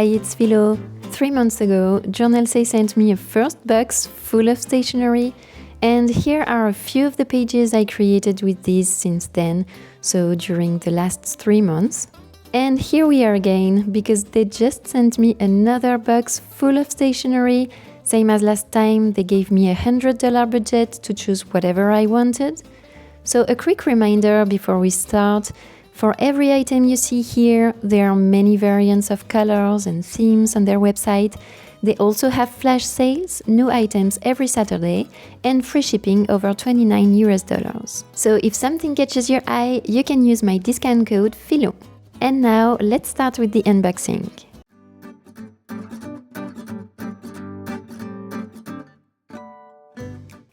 Hi, it's Filo. 3 months ago, JournalSay sent me a first box full of stationery, and here are a few of the pages I created with these since then, so during the last 3 months. And here we are again, because they just sent me another box full of stationery. Same as last time, they gave me $100 budget to choose whatever I wanted. So a quick reminder before we start. For every item you see here, there are many variants of colors and themes on their website. They also have flash sales, new items every Saturday, and free shipping over $29. So if something catches your eye, you can use my discount code Filo. And now let's start with the unboxing.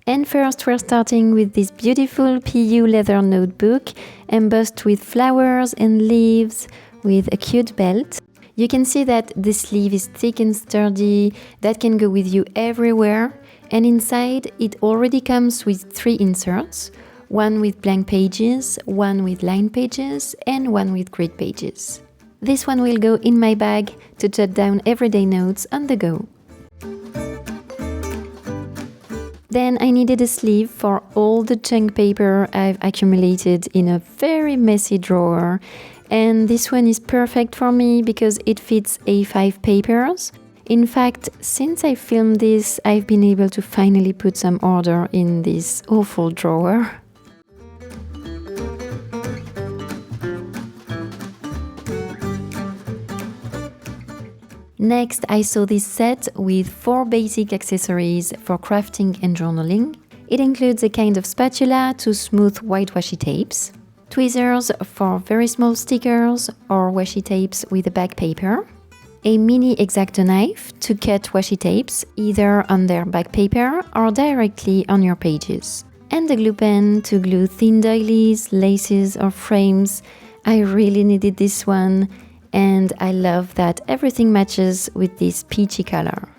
And first we're starting with this beautiful PU leather notebook, embossed with flowers and leaves, with a cute belt. You can see that the sleeve is thick and sturdy, that can go with you everywhere. And inside it already comes with 3 inserts, one with blank pages, one with lined pages, and one with grid pages. This one will go in my bag to jot down everyday notes on the go. Then I needed a sleeve for all the junk paper I've accumulated in a very messy drawer. And this one is perfect for me because it fits A5 papers. In fact, since I filmed this, I've been able to finally put some order in this awful drawer. Next, I saw this set with 4 basic accessories for crafting and journaling. It includes a kind of spatula to smooth white washi tapes, tweezers for very small stickers or washi tapes with a back paper, a mini X-Acto knife to cut washi tapes either on their back paper or directly on your pages, and a glue pen to glue thin doilies, laces or frames. I really needed this one. And I love that everything matches with this peachy color.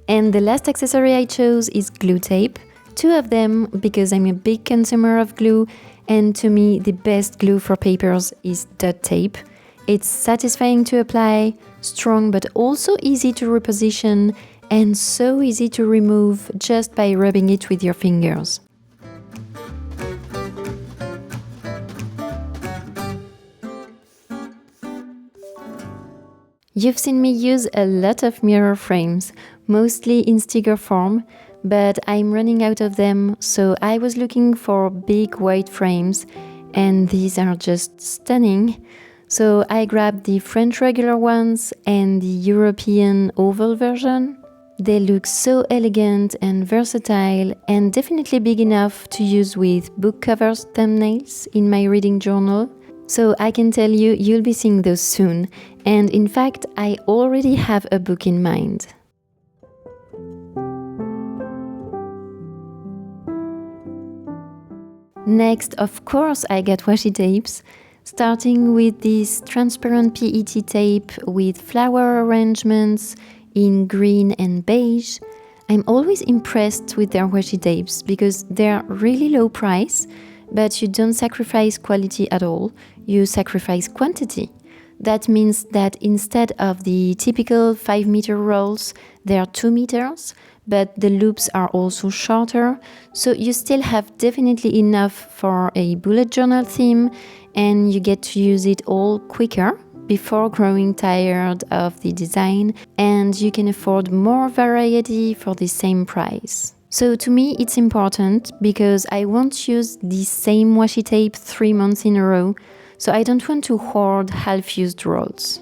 And the last accessory I chose is glue tape, 2 of them because I'm a big consumer of glue, and to me the best glue for papers is dot tape. It's satisfying to apply, strong but also easy to reposition, and so easy to remove just by rubbing it with your fingers. You've seen me use a lot of mirror frames, mostly in sticker form, but I'm running out of them, so I was looking for big white frames, and these are just stunning. So I grabbed the French regular ones and the European oval version. They look so elegant and versatile, and definitely big enough to use with book covers thumbnails in my reading journal. So I can tell you, you'll be seeing those soon. And in fact, I already have a book in mind. Next, of course, I got washi tapes, starting with this transparent PET tape with flower arrangements in green and beige. I'm always impressed with their washi tapes because they're really low price, but you don't sacrifice quality at all, you sacrifice quantity. That means that instead of the typical 5-meter rolls, they are 2 meters, but the loops are also shorter, so you still have definitely enough for a bullet journal theme, and you get to use it all quicker before growing tired of the design, and you can afford more variety for the same price. So to me it's important because I won't use the same washi tape 3 months in a row, so I don't want to hoard half-used rolls.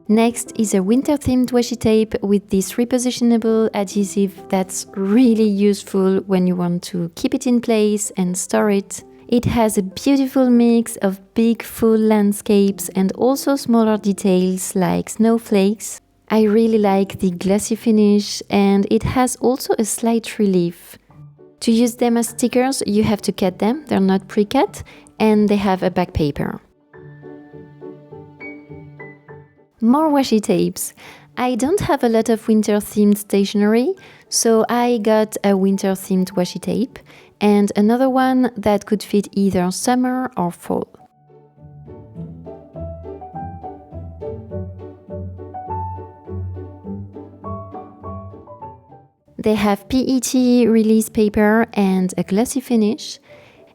Next is a winter-themed washi tape with this repositionable adhesive that's really useful when you want to keep it in place and store it. It has a beautiful mix of big full landscapes and also smaller details like snowflakes. I really like the glossy finish, and it has also a slight relief. To use them as stickers, you have to cut them, they're not pre-cut, and they have a back paper. More washi tapes. I don't have a lot of winter-themed stationery, so I got a winter-themed washi tape, and another one that could fit either summer or fall. They have PET release paper and a glossy finish.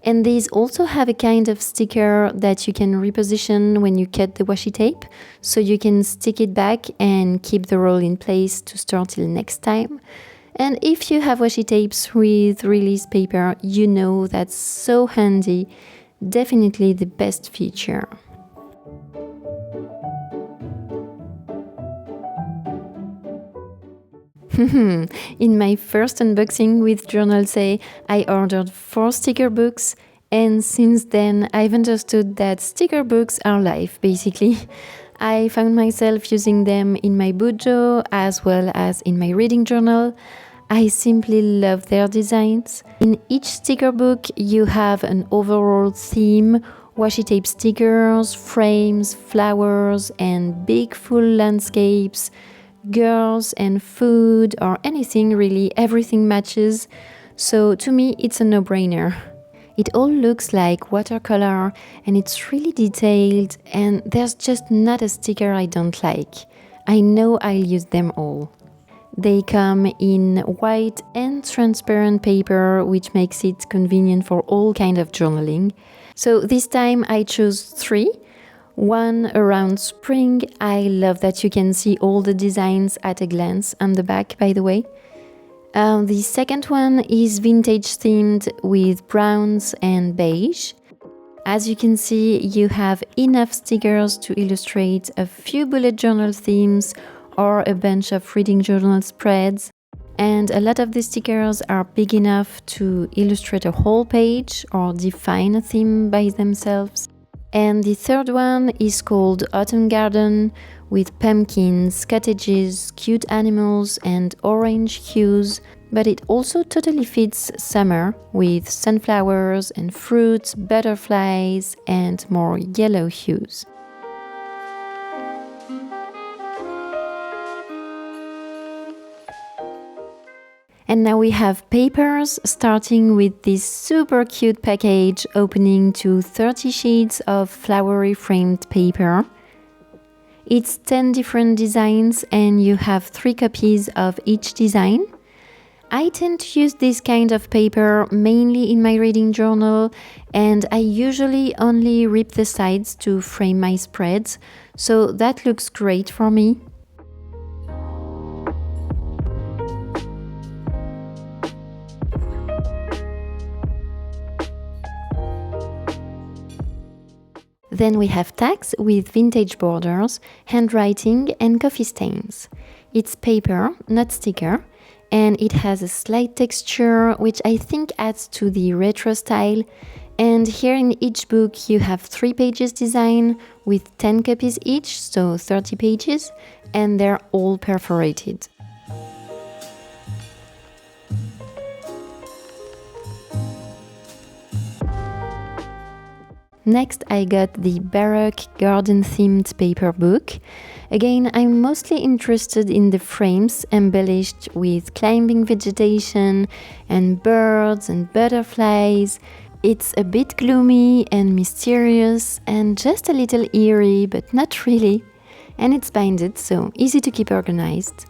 And these also have a kind of sticker that you can reposition when you cut the washi tape, so you can stick it back and keep the roll in place to store till next time. And if you have washi tapes with release paper, you know that's so handy. Definitely the best feature. In my first unboxing with JournalSay, I ordered 4 sticker books, and since then I've understood that sticker books are life, basically. I found myself using them in my bujo as well as in my reading journal. I simply love their designs. In each sticker book you have an overall theme, washi tape stickers, frames, flowers, and big full landscapes, girls and food, or anything really, everything matches. So to me it's a no-brainer. It all looks like watercolor and it's really detailed, and there's just not a sticker I don't like. I know I'll use them all. They come in white and transparent paper, which makes it convenient for all kind of journaling. So this time I chose 3. One around spring. I love that you can see all the designs at a glance on the back, by the way. The second one is vintage themed with browns and beige. As you can see, you have enough stickers to illustrate a few bullet journal themes or a bunch of reading journal spreads. And a lot of the stickers are big enough to illustrate a whole page or define a theme by themselves. And the third one is called Autumn Garden, with pumpkins, cottages, cute animals, and orange hues. But it also totally fits summer, with sunflowers and fruits, butterflies, and more yellow hues. And now we have papers, starting with this super cute package opening to 30 sheets of flowery framed paper. It's 10 different designs and you have 3 copies of each design. I tend to use this kind of paper mainly in my reading journal, and I usually only rip the sides to frame my spreads, so that looks great for me. Then we have tags with vintage borders, handwriting, and coffee stains. It's paper, not sticker, and it has a slight texture which I think adds to the retro style. And here in each book you have 3 pages design with 10 copies each, so 30 pages, and they're all perforated. Next, I got the Baroque garden-themed paper book. Again, I'm mostly interested in the frames embellished with climbing vegetation and birds and butterflies. It's a bit gloomy and mysterious and just a little eerie, but not really. And it's binded, so easy to keep organized.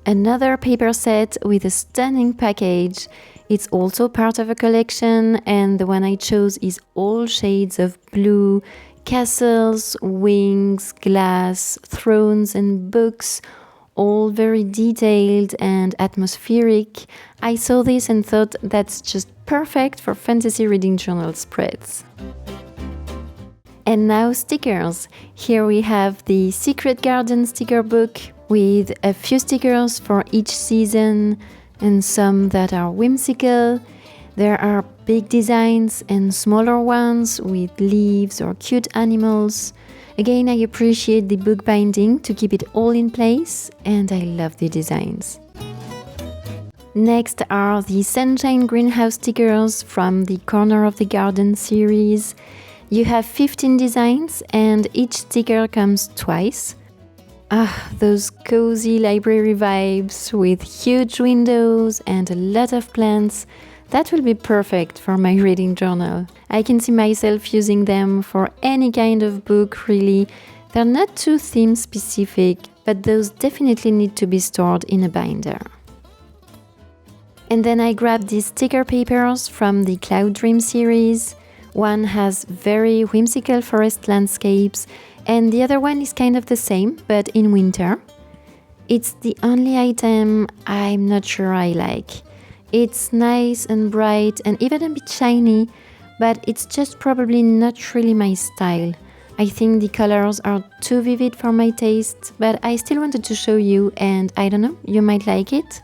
Another paper set with a stunning package. It's also part of a collection, and the one I chose is all shades of blue, castles, wings, glass, thrones and books, all very detailed and atmospheric. I saw this and thought that's just perfect for fantasy reading journal spreads. And now stickers. Here we have the Secret Garden sticker book with a few stickers for each season and some that are whimsical. There are big designs and smaller ones with leaves or cute animals. Again, I appreciate the book binding to keep it all in place, and I love the designs. Next are the Sunshine Greenhouse stickers from the Corner of the Garden series. You have 15 designs and each sticker comes twice. Those cozy library vibes with huge windows and a lot of plants. That will be perfect for my reading journal. I can see myself using them for any kind of book, really. They're not too theme specific, but those definitely need to be stored in a binder. And then I grabbed these sticker papers from the Cloud Dream series. One has very whimsical forest landscapes, and the other one is kind of the same, but in winter. It's the only item I'm not sure I like. It's nice and bright and even a bit shiny, but it's just probably not really my style. I think the colors are too vivid for my taste, but I still wanted to show you, and I don't know, you might like it.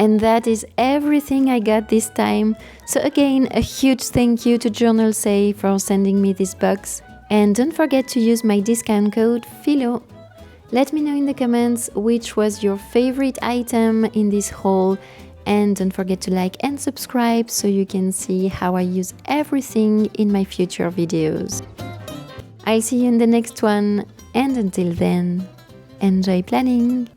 And that is everything I got this time. So again, a huge thank you to JournalSay for sending me this box. And don't forget to use my discount code Filo. Let me know in the comments which was your favorite item in this haul. And don't forget to like and subscribe so you can see how I use everything in my future videos. I'll see you in the next one. And until then, enjoy planning!